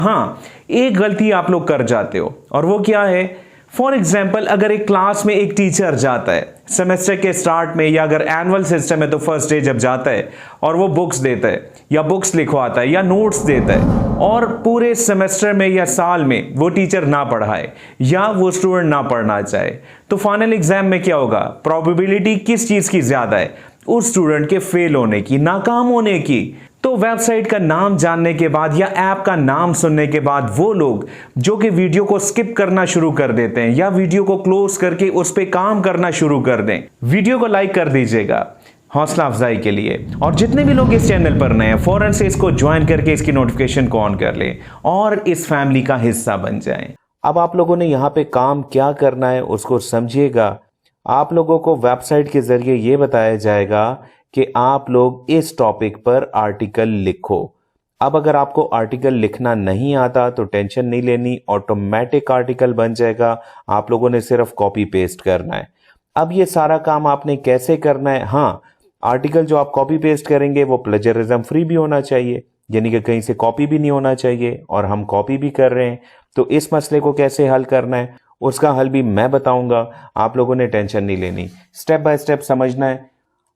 हाँ, एक गलती आप लोग कर जाते हो और वो क्या है? फॉर एग्जाम्पल, अगर एक क्लास में एक टीचर जाता है सेमेस्टर के स्टार्ट में, या अगर एनुअल सिस्टम है तो फर्स्ट डे जब जाता है और वो बुक्स देता है या बुक्स लिखवाता है या नोट्स देता है, और पूरे सेमेस्टर में या साल में वो टीचर ना पढ़ाए या वो स्टूडेंट ना पढ़ना चाहे, तो फाइनल एग्जाम में क्या होगा? प्रोबेबिलिटी किस चीज की ज्यादा है? उस स्टूडेंट के फेल होने की, नाकाम होने की। तो वेबसाइट का नाम जानने के बाद या ऐप का नाम सुनने के बाद वो लोग जो कि वीडियो को स्किप करना शुरू कर देते हैं या वीडियो को क्लोज करके उस पर काम करना शुरू कर दें, वीडियो को लाइक कर दीजिएगा हौसला अफजाई के लिए। और जितने भी लोग इस चैनल पर नए हैं, फौरन से इसको ज्वाइन करके इसकी नोटिफिकेशन को ऑन कर लें और इस फैमिली का हिस्सा बन जाएं। अब आप लोगों ने यहाँ पे काम क्या करना है उसको समझिएगा। आप लोगों को वेबसाइट के जरिए ये बताया जाएगा कि आप लोग इस टॉपिक पर आर्टिकल लिखो। अब अगर आपको आर्टिकल लिखना नहीं आता तो टेंशन नहीं लेनी, ऑटोमेटिक आर्टिकल बन जाएगा। आप लोगों ने सिर्फ कॉपी पेस्ट करना है। अब ये सारा काम आपने कैसे करना है? हाँ, आर्टिकल जो आप कॉपी पेस्ट करेंगे वो प्लेजरिज्म फ्री भी होना चाहिए, यानी कि कहीं से कॉपी भी नहीं होना चाहिए, और हम कॉपी भी कर रहे हैं। तो इस मसले को कैसे हल करना है उसका हल भी मैं बताऊंगा। आप लोगों ने टेंशन नहीं लेनी, स्टेप बाय स्टेप समझना है।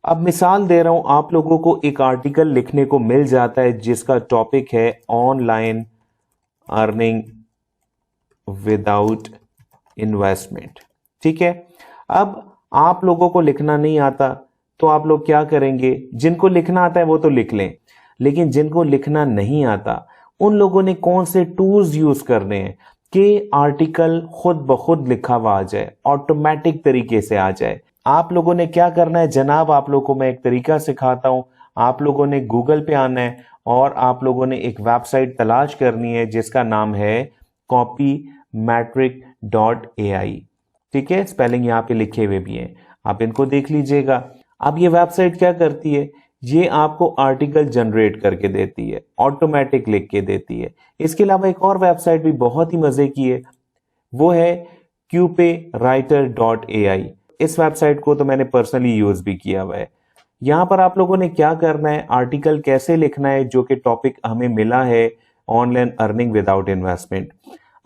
अब मिसाल दे रहा हूं, आप लोगों को एक आर्टिकल लिखने को मिल जाता है जिसका टॉपिक है ऑनलाइन अर्निंग विदाउट इन्वेस्टमेंट। ठीक है, अब आप लोगों को लिखना नहीं आता तो आप लोग क्या करेंगे? जिनको लिखना आता है वो तो लिख लें, लेकिन जिनको लिखना नहीं आता उन लोगों ने कौन से टूल्स यूज करने हैं कि आर्टिकल खुद ब खुद लिखा हुआ आ जाए, ऑटोमेटिक तरीके से आ जाए। आप लोगों ने क्या करना है जनाब, आप लोगों को मैं एक तरीका सिखाता हूं। आप लोगों ने गूगल पे आना है और आप लोगों ने एक वेबसाइट तलाश करनी है जिसका नाम है copymetric.ai। ठीक है, स्पेलिंग यहाँ पे लिखे हुए भी हैं, आप इनको देख लीजिएगा। अब ये वेबसाइट क्या करती है? ये आपको आर्टिकल जनरेट करके देती है, ऑटोमेटिक लिख के देती है। इसके अलावा एक और वेबसाइट भी बहुत ही मजे की है, वो है qpwriter.ai। इस वेबसाइट को तो मैंने पर्सनली यूज भी किया हुआ है। यहां पर आप लोगों ने क्या करना है, आर्टिकल कैसे लिखना है, जो कि टॉपिक हमें मिला है ऑनलाइन अर्निंग विदाउट इन्वेस्टमेंट।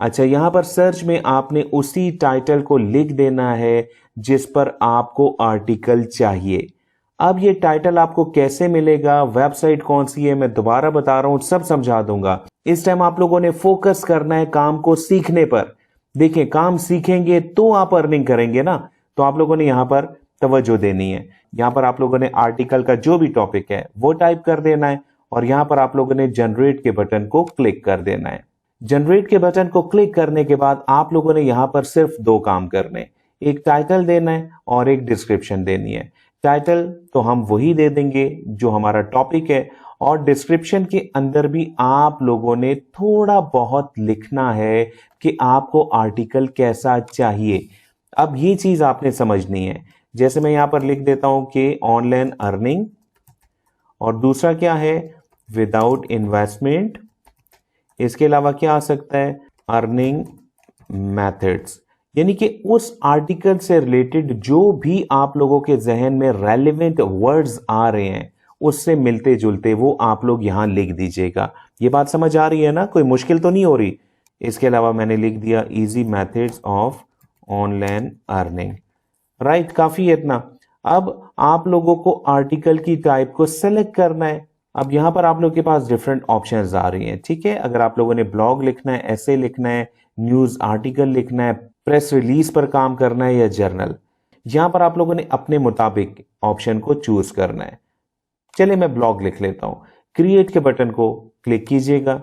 अच्छा, यहां पर सर्च में आपने उसी टाइटल को लिख देना है जिस पर आपको आर्टिकल चाहिए। अब ये टाइटल आपको कैसे मिलेगा, वेबसाइट कौन सी है, मैं दोबारा बता रहा हूं, सब समझा दूंगा। इस टाइम आप लोगों ने फोकस करना है काम को सीखने पर। देखिए, काम सीखेंगे तो आप अर्निंग करेंगे ना, तो आप लोगों ने यहां पर तवज्जो देनी है। यहां पर आप लोगों ने आर्टिकल का जो भी टॉपिक है वो टाइप कर देना है और यहां पर आप लोगों ने जनरेट के बटन को क्लिक कर देना है। जनरेट के बटन को क्लिक करने के बाद आप लोगों ने यहां पर सिर्फ दो काम करने, एक टाइटल देना है और एक डिस्क्रिप्शन देनी है। टाइटल तो हम वही दे देंगे जो हमारा टॉपिक है, और डिस्क्रिप्शन के अंदर भी आप लोगों ने थोड़ा बहुत लिखना है कि आपको आर्टिकल कैसा चाहिए। अब ये चीज आपने समझनी है। जैसे मैं यहां पर लिख देता हूं कि ऑनलाइन अर्निंग, और दूसरा क्या है, विदाउट इन्वेस्टमेंट। इसके अलावा क्या आ सकता है, अर्निंग मेथड्स। यानी कि उस आर्टिकल से रिलेटेड जो भी आप लोगों के जहन में रेलेवेंट वर्ड्स आ रहे हैं उससे मिलते जुलते वो आप लोग यहां लिख दीजिएगा। ये बात समझ आ रही है ना, कोई मुश्किल तो नहीं हो रही। इसके अलावा मैंने लिख दिया easy methods of online earning. Right, काफी है इतना। अब आप लोगों को आर्टिकल की टाइप को सेलेक्ट करना है। अब यहां पर आप लोग के पास डिफरेंट ऑप्शंस आ रही हैं। ठीक है, अगर आप लोगों ने ब्लॉग लिखना है, ऐसे लिखना है, न्यूज आर्टिकल लिखना है, प्रेस रिलीज पर काम करना है या जर्नल, यहां पर आप लोगों ने अपने मुताबिक ऑप्शन को चूज करना है। चलिए मैं ब्लॉग लिख लेता हूं। क्रिएट के बटन को क्लिक कीजिएगा।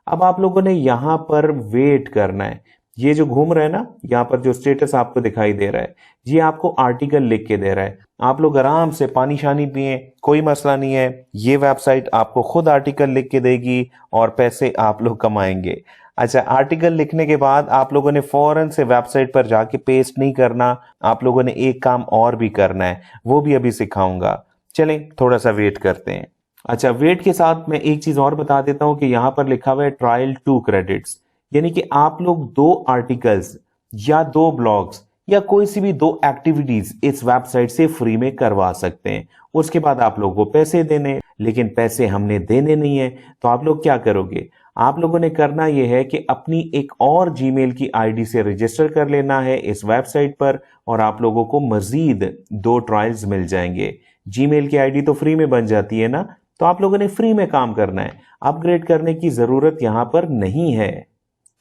अब आप लोगों ने यहां पर वेट करना है। ये जो घूम रहा है ना, यहां पर जो स्टेटस आपको दिखाई दे रहा है, ये आपको आर्टिकल लिख के दे रहा है। आप लोग आराम से पानी शानी पिए, कोई मसला नहीं है। ये वेबसाइट आपको खुद आर्टिकल लिख के देगी और पैसे आप लोग कमाएंगे। अच्छा, आर्टिकल लिखने के बाद आप लोगों ने फौरन से वेबसाइट पर जाके पेस्ट नहीं करना, आप लोगों ने एक काम और भी करना है, वो भी अभी सिखाऊंगा। चलें थोड़ा सा वेट करते हैं। अच्छा, वेट के साथ मैं एक चीज और बता देता हूं कि यहां पर लिखा हुआ है ट्रायल 2 क्रेडिट्स, यानी कि आप लोग 2 आर्टिकल्स या 2 ब्लॉग्स या कोई सी भी 2 एक्टिविटीज इस वेबसाइट से फ्री में करवा सकते हैं। उसके बाद आप लोगों को पैसे देने, लेकिन पैसे हमने देने नहीं है। तो आप लोग क्या करोगे, आप लोगों ने करना यह है कि अपनी एक और जीमेल की आईडी से रजिस्टर कर लेना है इस वेबसाइट पर और आप लोगों को मजीद 2 ट्रायल्स मिल जाएंगे। जीमेल की आईडी तो फ्री में बन जाती है ना, तो आप लोगों ने फ्री में काम करना है, अपग्रेड करने की जरूरत यहां पर नहीं है।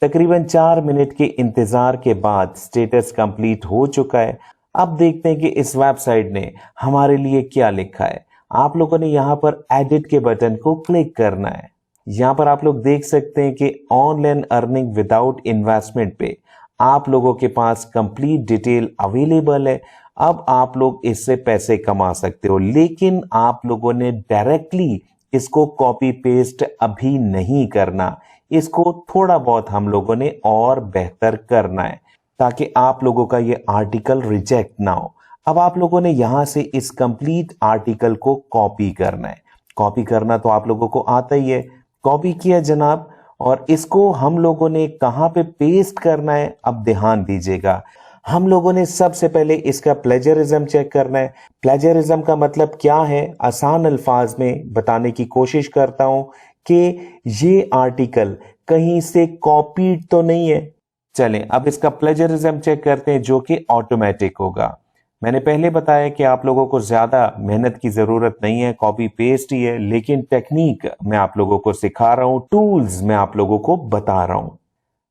तकरीबन 4 मिनट के इंतजार के बाद स्टेटस कंप्लीट हो चुका है। अब देखते हैं कि इस वेबसाइट ने हमारे लिए क्या लिखा है। आप लोगों ने यहाँ पर एडिट के बटन को क्लिक करना है। यहाँ पर आप लोग देख सकते हैं कि ऑनलाइन अर्निंग विदाउट इन्वेस्टमेंट पे आप लोगों के पास कंप्लीट डिटेल अवेलेबल है। अब आप लोग इससे पैसे कमा सकते हो, लेकिन आप लोगों ने डायरेक्टली इसको कॉपी पेस्ट अभी नहीं करना। इसको थोड़ा बहुत हम लोगों ने और बेहतर करना है ताकि आप लोगों का ये आर्टिकल रिजेक्ट ना हो। अब आप लोगों ने यहां से इस कंप्लीट आर्टिकल को कॉपी करना है। कॉपी करना तो आप लोगों को आता ही है। कॉपी किया जनाब, और इसको हम लोगों ने कहां पे पेस्ट करना है अब ध्यान दीजिएगा। हम लोगों ने सबसे पहले इसका प्लेजरिज्म चेक करना है। प्लेजरिज्म का मतलब क्या है, आसान अल्फाज में बताने की कोशिश करता हूं कि ये आर्टिकल कहीं से कॉपीड तो नहीं है। चलें अब इसका प्लेजरिज्म चेक करते हैं जो कि ऑटोमेटिक होगा। मैंने पहले बताया कि आप लोगों को ज्यादा मेहनत की जरूरत नहीं है, कॉपी पेस्ट ही है, लेकिन टेक्निक मैं आप लोगों को सिखा रहा हूं, टूल्स मैं आप लोगों को बता रहा हूं।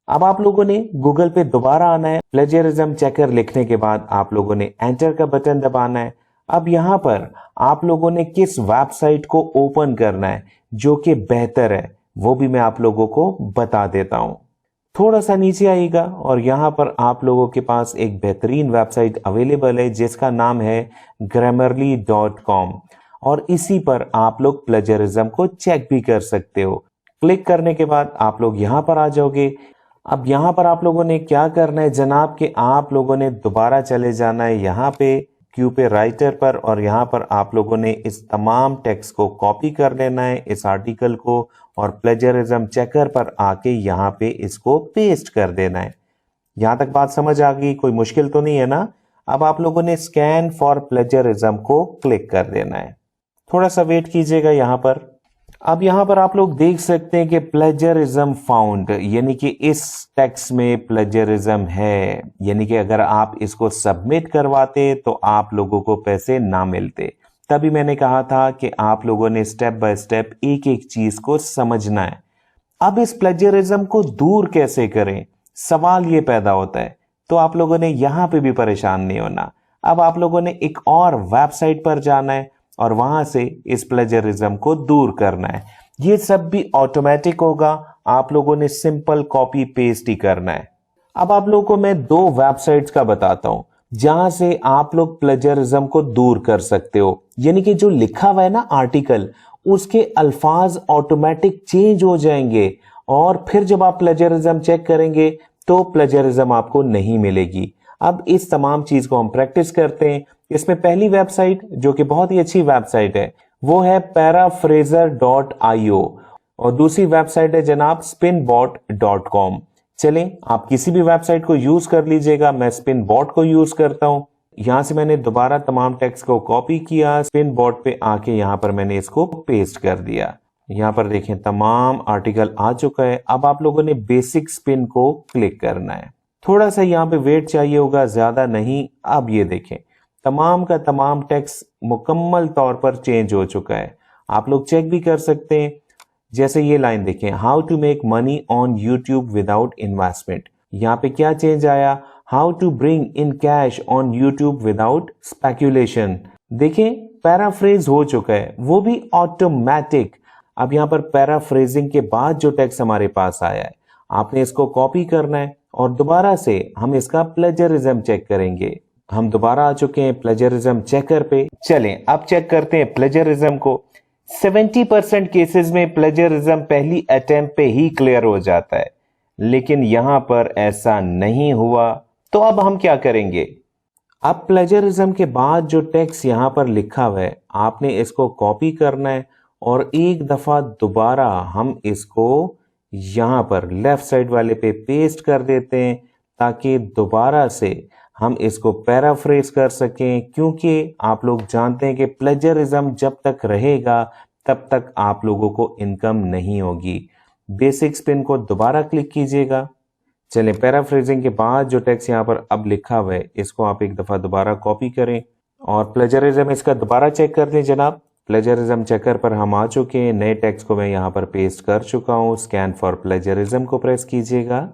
अब आप लोगों ने गूगल पे दोबारा आना है। प्लेजरिज्म चेकर लिखने के बाद आप लोगों ने एंटर का बटन दबाना है। अब यहां पर आप लोगों ने किस वेबसाइट को ओपन करना है जो कि बेहतर है वो भी मैं आप लोगों को बता देता हूं। थोड़ा सा नीचे आइएगा और यहां पर आप लोगों के पास एक बेहतरीन वेबसाइट अवेलेबल है जिसका नाम है grammarly.com और इसी पर आप लोग प्लेजरिज्म को चेक भी कर सकते हो। क्लिक करने के बाद आप लोग यहां पर आ जाओगे। अब यहां पर आप लोगों ने क्या करना है जनाब कि आप लोगों ने दोबारा चले जाना है यहां पे क्यू पे राइटर पर और यहां पर आप लोगों ने इस तमाम टेक्स्ट को कॉपी कर लेना है, इस आर्टिकल को, और प्लेजरिज्म चेकर पर आके यहां पे इसको पेस्ट कर देना है। यहां तक बात समझ आ गई? कोई मुश्किल तो नहीं है ना? अब आप लोगों ने स्कैन फॉर प्लेजरिज्म को क्लिक कर देना है। थोड़ा सा वेट कीजिएगा यहां पर। अब यहां पर आप लोग देख सकते हैं कि प्लेजरिज्म फाउंड, यानी कि इस टेक्स्ट में प्लेजरिज्म है, यानी कि अगर आप इसको सबमिट करवाते तो आप लोगों को पैसे ना मिलते। तभी मैंने कहा था कि आप लोगों ने स्टेप बाय स्टेप एक एक चीज को समझना है। अब इस प्लेजरिज्म को दूर कैसे करें, सवाल ये पैदा होता है, तो आप लोगों ने यहां पे भी परेशान नहीं होना। अब आप लोगों ने एक और वेबसाइट पर जाना है और वहां से इस प्लेजरिज्म को दूर करना है। ये सब भी ऑटोमेटिक होगा, आप लोगों ने सिंपल कॉपी पेस्ट ही करना है। अब आप लोगों को मैं 2 वेबसाइट्स का बताता हूं जहां से आप लोग प्लेजरिज्म को दूर कर सकते हो। यानी कि जो लिखा हुआ है ना आर्टिकल, उसके अल्फाज ऑटोमेटिक चेंज हो जाएंगे और फिर जब आप प्लेजरिज्म चेक करेंगे तो प्लेजरिज्म आपको नहीं मिलेगी। अब इस तमाम चीज को हम प्रैक्टिस करते हैं। इसमें पहली वेबसाइट जो कि बहुत ही अच्छी वेबसाइट है वो है paraphrasor.io और दूसरी वेबसाइट है जनाब spinbot.com। चलें आप किसी भी वेबसाइट को यूज कर लीजिएगा, मैं स्पिनबॉट को यूज करता हूं। यहां से मैंने दोबारा तमाम टेक्स्ट को कॉपी किया, स्पिनबॉट पे आके यहां पर मैंने इसको पेस्ट कर दिया। यहां पर देखें तमाम आर्टिकल आ चुका है। अब आप लोगों ने बेसिक स्पिन को क्लिक करना है। थोड़ा सा यहाँ पे वेट चाहिए होगा, ज्यादा नहीं। अब ये देखें तमाम का तमाम टेक्स्ट मुकम्मल तौर पर चेंज हो चुका है। आप लोग चेक भी कर सकते हैं। जैसे ये लाइन देखें, how to make money on YouTube without investment. यहाँ पे क्या चेंज आया, how to bring in cash on YouTube without speculation. देखें पैराफ्रेज हो चुका है, वो भी ऑटोमेटिक। अब यहाँ पर पैराफ्रेजिंग के बाद जो टेक्स्ट हमारे पास आया है, आपने इसको कॉपी करना है और दोबारा से हम इसका प्लेजरिज्म चेक करेंगे। हम दोबारा आ चुके हैं प्लेजरिज्म चेकर पे। चलें अब चेक करते हैं प्लेजरिज्म को। 70% केसेस में प्लेजरिज्म पहली अटेम्प्ट पे ही क्लियर हो जाता है, लेकिन यहां पर ऐसा नहीं हुआ। तो अब हम क्या करेंगे, अब प्लेजरिज्म के बाद जो टेक्स्ट यहां पर लिखा हुआ है आपने इसको कॉपी करना है और एक दफा दोबारा हम इसको यहां पर लेफ्ट साइड वाले पे पेस्ट कर देते हैं ताकि दोबारा से हम इसको पैराफ्रेज कर सकें। क्योंकि आप लोग जानते हैं कि प्लेजरिज्म जब तक रहेगा तब तक आप लोगों को इनकम नहीं होगी। बेसिक्स पिन को दोबारा क्लिक कीजिएगा। चलिए, पैराफ्रेजिंग के बाद जो टेक्स्ट यहाँ पर अब लिखा हुआ है इसको आप एक दफा दोबारा कॉपी करें और प्लेजरिज्म इसका दोबारा चेक कर दें जनाब। प्लेजरिज्म चेकर पर हम आ चुके हैं। नए टेक्स्ट को मैं यहाँ पर पेस्ट कर चुका हूँ। स्कैन फॉर प्लेजरिज्म को प्रेस कीजिएगा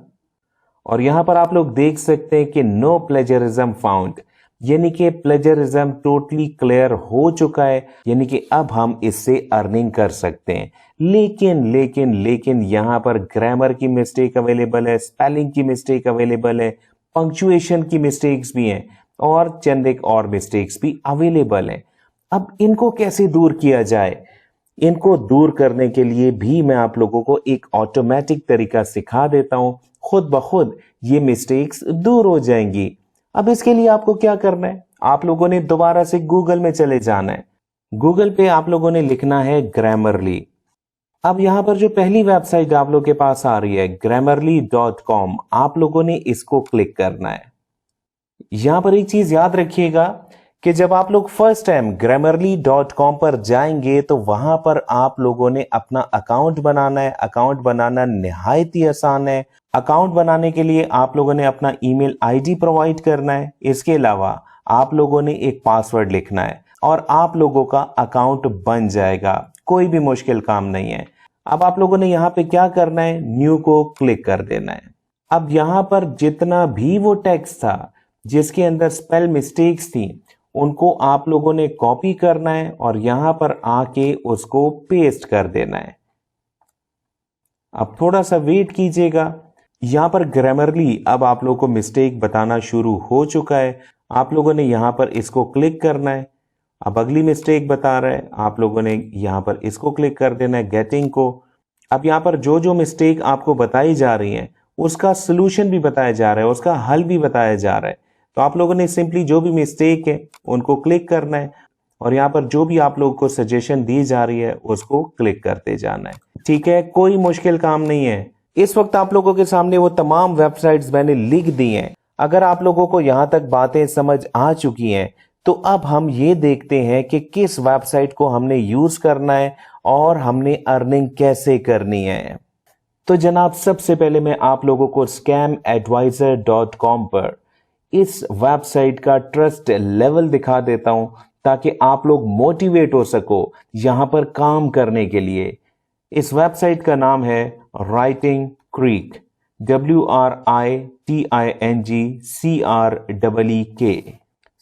और यहाँ पर आप लोग देख सकते हैं कि नो प्लेजरिज्म फाउंड, यानी कि प्लेजरिज्म टोटली क्लियर हो चुका है, यानी कि अब हम इससे अर्निंग कर सकते हैं। लेकिन यहाँ पर ग्रामर की मिस्टेक अवेलेबल है, स्पेलिंग की मिस्टेक अवेलेबल है, पंक्चुएशन की मिस्टेक्स भी हैं और चंद एक और मिस्टेक्स भी अवेलेबल हैं। अब इनको कैसे दूर किया जाए? इनको दूर करने के लिए भी मैं आप लोगों को एक ऑटोमेटिक तरीका सिखा देता हूं। खुद ब खुद ये मिस्टेक्स दूर हो जाएंगी। अब इसके लिए आपको क्या करना है? आप लोगों ने दोबारा से गूगल में चले जाना है। गूगल पे आप लोगों ने लिखना है ग्रामरली। अब यहां पर जो पहली वेबसाइट आप लोगों के पास आ रही है grammarly.com, आप लोगों ने इसको क्लिक करना है। यहां पर एक चीज याद रखिएगा कि जब आप लोग फर्स्ट टाइम grammarly.com पर जाएंगे तो वहां पर आप लोगों ने अपना अकाउंट बनाना है। अकाउंट बनाना निहायत ही आसान है। अकाउंट बनाने के लिए आप लोगों ने अपना ईमेल आईडी प्रोवाइड करना है। इसके अलावा आप लोगों ने एक पासवर्ड लिखना है और आप लोगों का अकाउंट बन जाएगा। कोई भी मुश्किल काम नहीं है। अब आप लोगों ने यहाँ पे क्या करना है? न्यू को क्लिक कर देना है। अब यहाँ पर जितना भी वो टेक्स्ट था जिसके अंदर स्पेल मिस्टेक्स थी उनको आप लोगों ने कॉपी करना है और यहां पर आके उसको पेस्ट कर देना है। अब थोड़ा सा वेट कीजिएगा। यहां पर ग्रामरली अब आप लोगों को मिस्टेक बताना शुरू हो चुका है। आप लोगों ने यहां पर इसको क्लिक करना है। अब अगली मिस्टेक बता रहा है, आप लोगों ने यहां पर इसको क्लिक कर देना है, गेटिंग को। अब यहां पर जो जो मिस्टेक आपको बताई जा रही है उसका सोल्यूशन भी बताया जा रहा है, उसका हल भी बताया जा रहा है। तो आप लोगों ने सिंपली जो भी मिस्टेक है उनको क्लिक करना है और यहाँ पर जो भी आप लोगों को सजेशन दी जा रही है उसको क्लिक करते जाना है। ठीक है, कोई मुश्किल काम नहीं है। इस वक्त आप लोगों के सामने वो तमाम वेबसाइट्स मैंने लिख दी हैं। अगर आप लोगों को यहाँ तक बातें समझ आ चुकी हैं तो अब हम ये देखते हैं कि किस वेबसाइट को हमने यूज करना है और हमने अर्निंग कैसे करनी है। तो जनाब, सबसे पहले मैं आप लोगों को scamadvisor.com पर इस वेबसाइट का ट्रस्ट लेवल दिखा देता हूं ताकि आप लोग मोटिवेट हो सको यहां पर काम करने के लिए। इस वेबसाइट का नाम है राइटिंग क्रीक, WRITINGCREEK।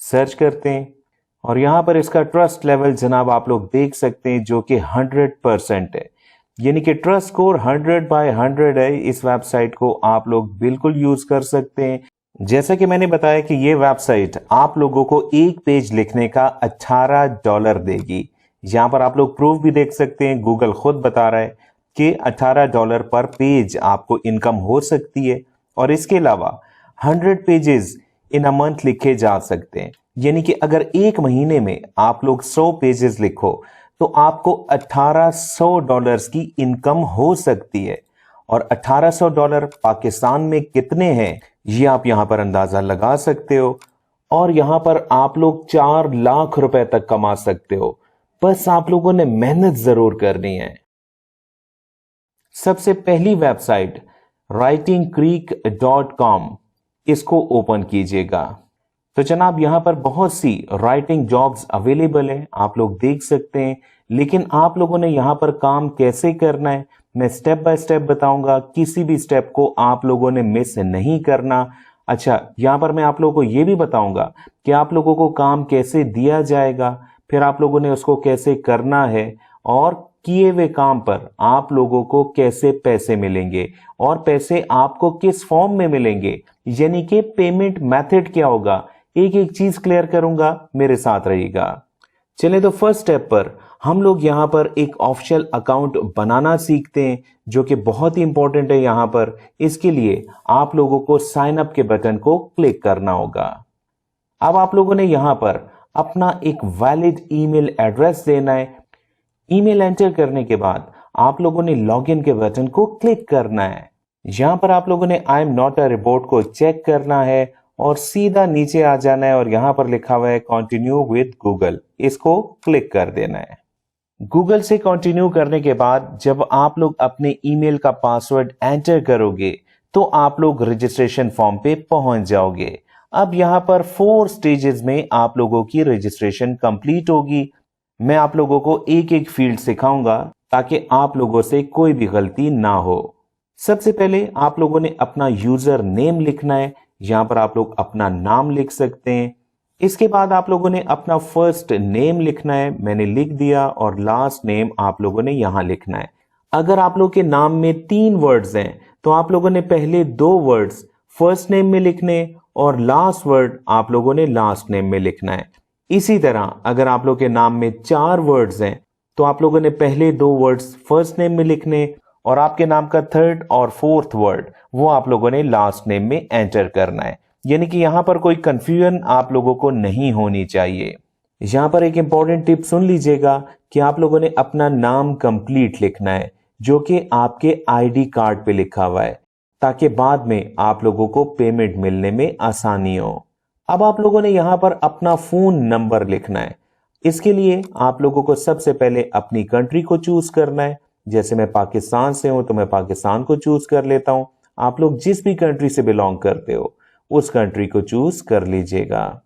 सर्च करते हैं और यहां पर इसका ट्रस्ट लेवल जनाब आप लोग देख सकते हैं जो कि 100% है, यानी कि ट्रस्ट स्कोर 100/100 है। इस वेबसाइट को आप लोग बिल्कुल यूज कर सकते हैं। जैसा कि मैंने बताया कि ये वेबसाइट आप लोगों को एक पेज लिखने का $18 देगी। यहां पर आप लोग प्रूफ भी देख सकते हैं, गूगल खुद बता रहा है कि $18 पर पेज आपको इनकम हो सकती है और इसके अलावा 100 पेजेस इन अ मंथ लिखे जा सकते हैं। यानी कि अगर एक महीने में आप लोग 100 पेजेस लिखो तो आपको $1800 की इनकम हो सकती है। और $1800 पाकिस्तान में कितने हैं ये आप यहां पर अंदाजा लगा सकते हो। और यहां पर आप लोग 4 लाख रुपए तक कमा सकते हो। बस आप लोगों ने मेहनत जरूर करनी है। सबसे पहली वेबसाइट writingcreek.com, इसको ओपन कीजिएगा। तो जनाब यहां पर बहुत सी राइटिंग जॉब्स अवेलेबल है, आप लोग देख सकते हैं। लेकिन आप लोगों ने यहां पर काम कैसे करना है मैं स्टेप बाय स्टेप बताऊंगा। किसी भी स्टेप को आप लोगों ने मिस नहीं करना। अच्छा, यहां पर मैं आप लोगों को यह भी बताऊंगा कि आप लोगों को काम कैसे दिया जाएगा, फिर आप लोगों ने उसको कैसे करना है और किए हुए काम पर आप लोगों को कैसे पैसे मिलेंगे और पैसे आपको किस फॉर्म में मिलेंगे, यानी कि पेमेंट मेथड क्या होगा। एक एक चीज क्लियर करूंगा, मेरे साथ रहिएगा। चलिए, तो फर्स्ट स्टेप पर हम लोग यहां पर एक ऑफिशियल अकाउंट बनाना सीखते हैं जो कि बहुत ही इंपॉर्टेंट है। यहां पर इसके लिए आप लोगों को साइन अप के बटन को क्लिक करना होगा। अब आप लोगों ने यहां पर अपना एक वैलिड ईमेल एड्रेस देना है। ईमेल एंटर करने के बाद आप लोगों ने लॉगिन के बटन को क्लिक करना है। यहां पर आप लोगों ने I am not a report को चेक करना है और सीधा नीचे आ जाना है और यहां पर लिखा हुआ है कंटिन्यू विद गूगल, इसको क्लिक कर देना है। गूगल से कंटिन्यू करने के बाद जब आप लोग अपने ईमेल का पासवर्ड एंटर करोगे तो आप लोग रजिस्ट्रेशन फॉर्म पे पहुंच जाओगे। अब यहाँ पर 4 स्टेजेस में आप लोगों की रजिस्ट्रेशन कंप्लीट होगी। मैं आप लोगों को एक एक फील्ड सिखाऊंगा ताकि आप लोगों से कोई भी गलती ना हो। सबसे पहले आप लोगों ने अपना यूजर नेम लिखना है। यहाँ पर आप लोग अपना नाम लिख सकते हैं। इसके बाद आप लोगों ने अपना फर्स्ट नेम लिखना है, मैंने लिख दिया, और लास्ट नेम आप लोगों ने यहां लिखना है। अगर आप लोग के नाम में 3 वर्ड्स हैं तो आप लोगों ने पहले 2 वर्ड्स फर्स्ट नेम में लिखने और लास्ट वर्ड आप लोगों ने लास्ट नेम में लिखना है। इसी तरह अगर आप लोग के नाम में 4 वर्ड्स हैं तो आप लोगों ने पहले 2 वर्ड्स फर्स्ट नेम में लिखने और आपके नाम का 3rd और 4th वर्ड वो आप लोगों ने लास्ट नेम में एंटर करना है। यानी कि यहां पर कोई कंफ्यूजन आप लोगों को नहीं होनी चाहिए। यहां पर एक इंपॉर्टेंट टिप सुन लीजिएगा कि आप लोगों ने अपना नाम कंप्लीट लिखना है जो कि आपके आईडी कार्ड पे लिखा हुआ है, ताकि बाद में आप लोगों को पेमेंट मिलने में आसानी हो। अब आप लोगों ने यहां पर अपना फोन नंबर लिखना है। इसके लिए आप लोगों को सबसे पहले अपनी कंट्री को चूज करना है। जैसे मैं पाकिस्तान से हूं तो मैं पाकिस्तान को चूज कर लेता हूं। आप लोग जिस भी कंट्री से बिलोंग करते हो उस कंट्री को चूज कर लीजिएगा।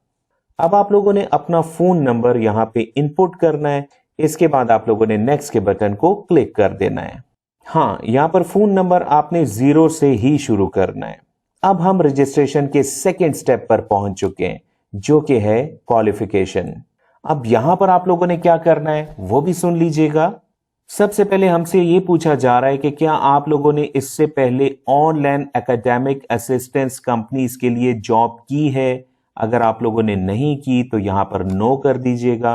अब आप लोगों ने अपना फोन नंबर यहां पे इनपुट करना है। इसके बाद आप लोगों ने नेक्स्ट के बटन को क्लिक कर देना है। हाँ, यहां पर फोन नंबर आपने 0 से ही शुरू करना है। अब हम रजिस्ट्रेशन के सेकेंड स्टेप पर पहुंच चुके हैं जो कि है क्वालिफिकेशन। अब यहां पर आप लोगों ने क्या करना है वो भी सुन लीजिएगा। सबसे पहले हमसे ये पूछा जा रहा है कि क्या आप लोगों ने इससे पहले ऑनलाइन एकेडमिक असिस्टेंस कंपनीज के लिए जॉब की है। अगर आप लोगों ने नहीं की तो यहां पर नो कर दीजिएगा।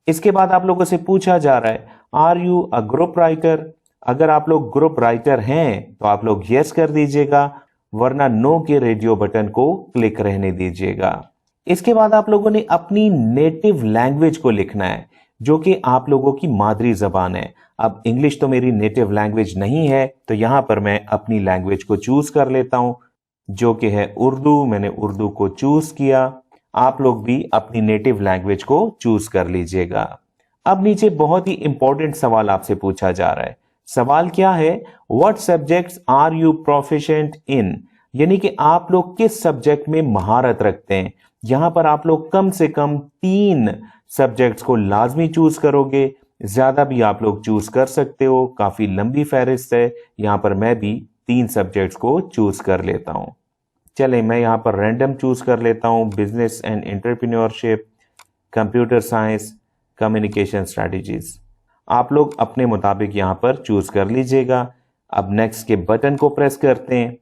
इसके बाद आप लोगों से पूछा जा रहा है are you a group writer. अगर आप लोग ग्रुप राइटर हैं तो आप लोग यस कर दीजिएगा, वरना नो के रेडियो बटन को क्लिक रहने दीजिएगा। इसके बाद आप लोगों ने अपनी नेटिव लैंग्वेज को लिखना है जो कि आप लोगों की मादरी जबान है। अब इंग्लिश तो मेरी नेटिव लैंग्वेज नहीं है तो यहां पर मैं अपनी लैंग्वेज को चूज कर लेता हूं जो कि है उर्दू। मैंने उर्दू को चूज किया। आप लोग भी अपनी नेटिव लैंग्वेज को चूज कर लीजिएगा। अब नीचे बहुत ही इंपॉर्टेंट सवाल आपसे पूछा जा रहा है। सवाल क्या है, what subjects are you proficient in, यानी कि आप लोग किस सब्जेक्ट में महारत रखते हैं। यहां पर आप लोग कम से कम 3 सब्जेक्ट्स को लाजमी चूज करोगे, ज्यादा भी आप लोग चूज कर सकते हो। काफी लंबी फहरिस्त है, यहां पर मैं भी 3 सब्जेक्ट्स को चूज कर लेता हूं। चले मैं यहां पर रैंडम चूज कर लेता हूं, business and entrepreneurship, computer science, communication strategies. आप लोग अपने मुताबिक यहां पर चूज कर लीजिएगा। अब नेक्स्ट के बटन को प्रेस करते हैं।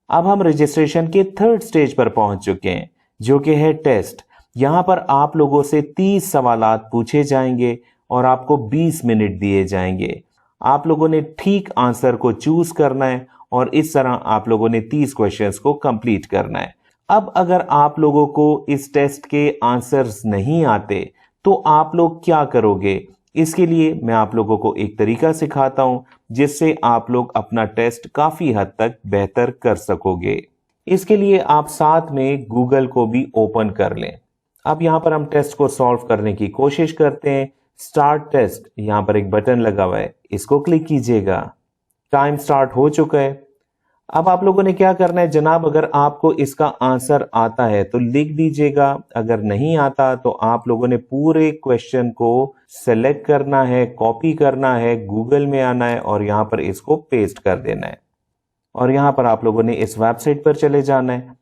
अब हम रजिस्ट्रेशन के 3rd स्टेज पर पहुंच चुके हैं जो कि है टेस्ट। यहां पर आप लोगों से 30 सवालात पूछे जाएंगे और आपको 20 मिनट दिए जाएंगे। आप लोगों ने ठीक आंसर को चूज करना है और इस तरह आप लोगों ने 30 क्वेश्चंस को कंप्लीट करना है। अब अगर आप लोगों को इस टेस्ट के आंसर्स नहीं आते तो आप लोग क्या करोगे, इसके लिए मैं आप लोगों को एक तरीका सिखाता हूं जिससे आप लोग अपना टेस्ट काफी हद तक बेहतर कर सकोगे। इसके लिए आप साथ में गूगल को भी ओपन कर लें। अब यहां पर हम टेस्ट को सॉल्व करने की कोशिश करते हैं। स्टार्ट टेस्ट, यहां पर एक बटन लगा हुआ है, इसको क्लिक कीजिएगा। टाइम स्टार्ट हो चुका है। अब आप लोगों ने क्या करना है जनाब, अगर आपको इसका आंसर आता है तो लिख दीजिएगा, अगर नहीं आता तो आप लोगों ने पूरे क्वेश्चन को सेलेक्ट करना है, कॉपी करना है, गूगल में आना है और यहां पर इसको पेस्ट कर देना है और यहां पर आप लोगों ने इस वेबसाइट पर चले जाना है।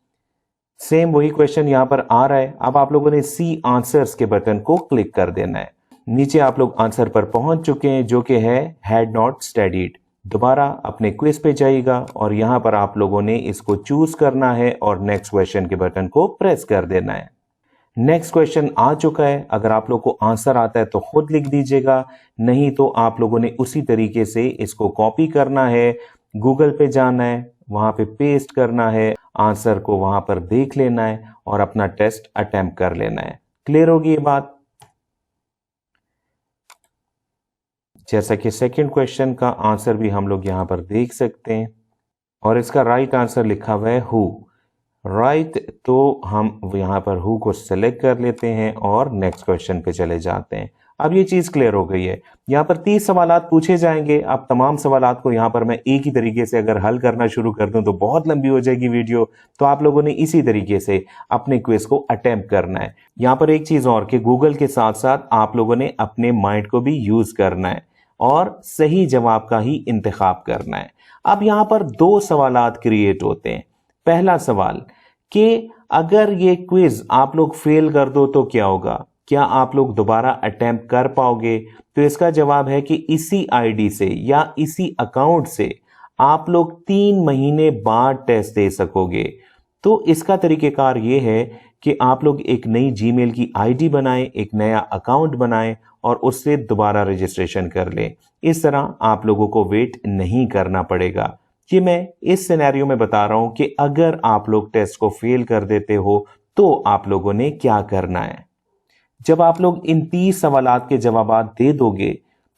सेम वही क्वेश्चन यहां पर आ रहा है। अब आप लोगों ने सी आंसर्स के बटन को क्लिक कर देना है। नीचे आप लोग आंसर पर पहुंच चुके हैं जो कि है हैड नॉट स्टडीड। दोबारा अपने क्विज पे जाइएगा और यहां पर आप लोगों ने इसको चूज करना है और नेक्स्ट क्वेश्चन के बटन को प्रेस कर देना है। नेक्स्ट क्वेश्चन आ चुका है। अगर आप लोग को आंसर आता है तो खुद लिख दीजिएगा, नहीं तो आप लोगों ने उसी तरीके से इसको कॉपी करना है, गूगल पे जाना है, वहां पे पेस्ट करना है, आंसर को वहां पर देख लेना है और अपना टेस्ट अटेम्प्ट कर लेना है। क्लियर होगी ये बात। जैसा कि सेकंड क्वेश्चन का आंसर भी हम लोग यहां पर देख सकते हैं और इसका राइट आंसर लिखा हुआ है हु। राइट, तो हम यहां पर हु को सिलेक्ट कर लेते हैं और नेक्स्ट क्वेश्चन पे चले जाते हैं। अब ये चीज क्लियर हो गई है। यहाँ पर 30 सवालात पूछे जाएंगे। अब तमाम सवालात को यहाँ पर मैं एक ही तरीके से अगर हल करना शुरू कर दूं तो बहुत लंबी हो जाएगी वीडियो, तो आप लोगों ने इसी तरीके से अपने क्विज को अटेम्प्ट करना है। यहाँ पर एक चीज और कि गूगल के साथ साथ आप लोगों ने अपने माइंड को भी यूज करना है और सही जवाब का ही इंतखाब करना है। अब यहाँ पर 2 सवालात क्रिएट होते हैं। पहला सवाल कि अगर ये क्विज आप लोग फेल कर दो तो क्या होगा, क्या आप लोग दोबारा अटेम्प्ट कर पाओगे? तो इसका जवाब है कि इसी आईडी से या इसी अकाउंट से आप लोग 3 महीने बाद टेस्ट दे सकोगे। तो इसका तरीकेकार ये है कि आप लोग एक नई जीमेल की आईडी बनाएं, एक नया अकाउंट बनाएं और उससे दोबारा रजिस्ट्रेशन कर लें। इस तरह आप लोगों को वेट नहीं करना पड़ेगा। ये मैं इस सिनेरियो में बता रहा हूं कि अगर आप लोग टेस्ट को फेल कर देते हो तो आप लोगों ने क्या करना है। जब आप लोग इन 30 सवालात के जवाब दे दोगे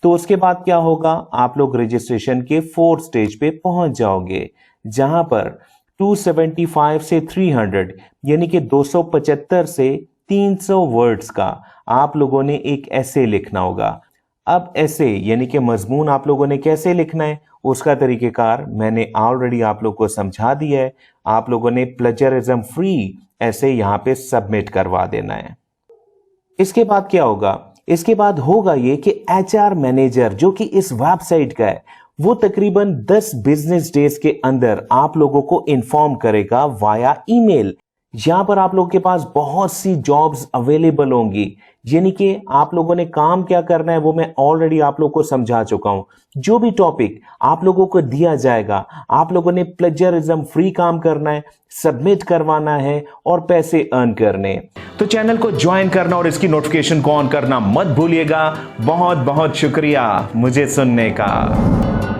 तो उसके बाद क्या होगा, आप लोग रजिस्ट्रेशन के 4th स्टेज पे पहुंच जाओगे, जहां पर 275 से 300 यानी कि 275 से 300 वर्ड्स का आप लोगों ने एक ऐसे लिखना होगा। अब ऐसे यानी कि मजमून आप लोगों ने कैसे लिखना है उसका तरीकेकार मैंने ऑलरेडी आप लोग को समझा दिया है। आप लोगों ने प्लेजरिज्म फ्री ऐसे यहां पे सबमिट करवा देना है। इसके बाद क्या होगा, इसके बाद होगा ये कि एचआर मैनेजर जो कि इस वेबसाइट का है वो तकरीबन 10 बिजनेस डेज के अंदर आप लोगों को इन्फॉर्म करेगा वाया ईमेल। यहां पर आप लोगों के पास बहुत सी जॉब्स अवेलेबल होंगी, यानी कि आप लोगों ने काम क्या करना है वो मैं ऑलरेडी आप लोगों को समझा चुका हूं। जो भी टॉपिक आप लोगों को दिया जाएगा आप लोगों ने प्लेजरिज्म फ्री काम करना है, सबमिट करवाना है और पैसे अर्न करने। तो चैनल को ज्वाइन करना और इसकी नोटिफिकेशन को ऑन करना मत भूलिएगा। बहुत बहुत शुक्रिया मुझे सुनने का।